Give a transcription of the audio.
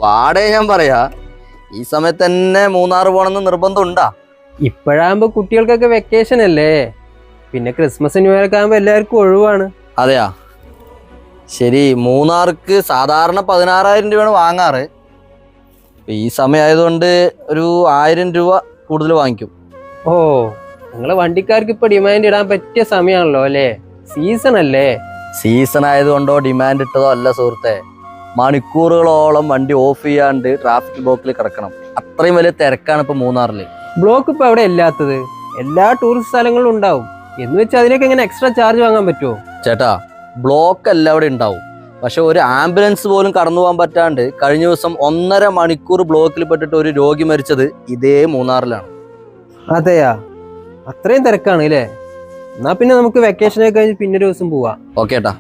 വാടക ഞാൻ പറയാ, ഈ സമയത്ത് തന്നെ മൂന്നാർ പോണെന്ന് നിർബന്ധം ഉണ്ടാ? ഇപ്പോഴാകുമ്പോ കുട്ടികൾക്കൊക്കെ വെക്കേഷൻ അല്ലേ, പിന്നെ ക്രിസ്മസ് ന്യൂ ഇയർ ഒക്കെ ആകുമ്പോ എല്ലാവർക്കും ഒഴിവാണ്. അതെയാ, ശരി. മൂന്നാർക്ക് സാധാരണ 16,000 രൂപയാണ് വാങ്ങാറ്. ഈ സമയമായതുകൊണ്ട് ഒരു 1000 രൂപ കൂടുതൽ വാങ്ങിക്കും. ഓ, നിങ്ങള് വണ്ടിക്കാർക്ക് ഇപ്പൊ ഡിമാൻഡ് ഇടാൻ പറ്റിയ സമയമാണല്ലോ അല്ലേ, സീസൺ അല്ലേ? സീസൺ ആയതുകൊണ്ടോ ഡിമാൻഡ് ഇട്ടതോ അല്ല സുഹൃത്തെ. മണിക്കൂറുകളോളം വണ്ടി ഓഫ് ചെയ്യാണ്ട് ട്രാഫിക് ബ്ലോക്കിൽ കിടക്കണം. അത്രയും വലിയ തിരക്കാണ് ഇപ്പൊ മൂന്നാറിൽ. ബ്ലോക്ക് ഇപ്പൊ എവിടെ ഇല്ലാത്തത്? എല്ലാ ടൂറിസ്റ്റ് സ്ഥലങ്ങളിലും ഉണ്ടാവും. എന്ന് വെച്ചാൽ അതിനൊക്കെ എങ്ങനെ എക്സ്ട്രാ ചാർജ് വാങ്ങാൻ പറ്റുമോ? ചേട്ടാ, ബ്ലോക്ക് എല്ലാവിടെ ഉണ്ടാവും. പക്ഷെ ഒരു ആംബുലൻസ് പോലും കടന്നു പോകാൻ പറ്റാണ്ട് കഴിഞ്ഞ ദിവസം 1.5 മണിക്കൂർ ബ്ലോക്കിൽ പെട്ടിട്ട് ഒരു രോഗി മരിച്ചത് ഇതേ മൂന്നാറിലാണ്. അതെയാ, അത്രയും തിരക്കാണ് അല്ലേ? എന്നാ പിന്നെ നമുക്ക് വെക്കേഷനൊക്കെ കഴിഞ്ഞ് പിന്നെ ഒരു ദിവസം പോവാം. ഓക്കേട്ടാ.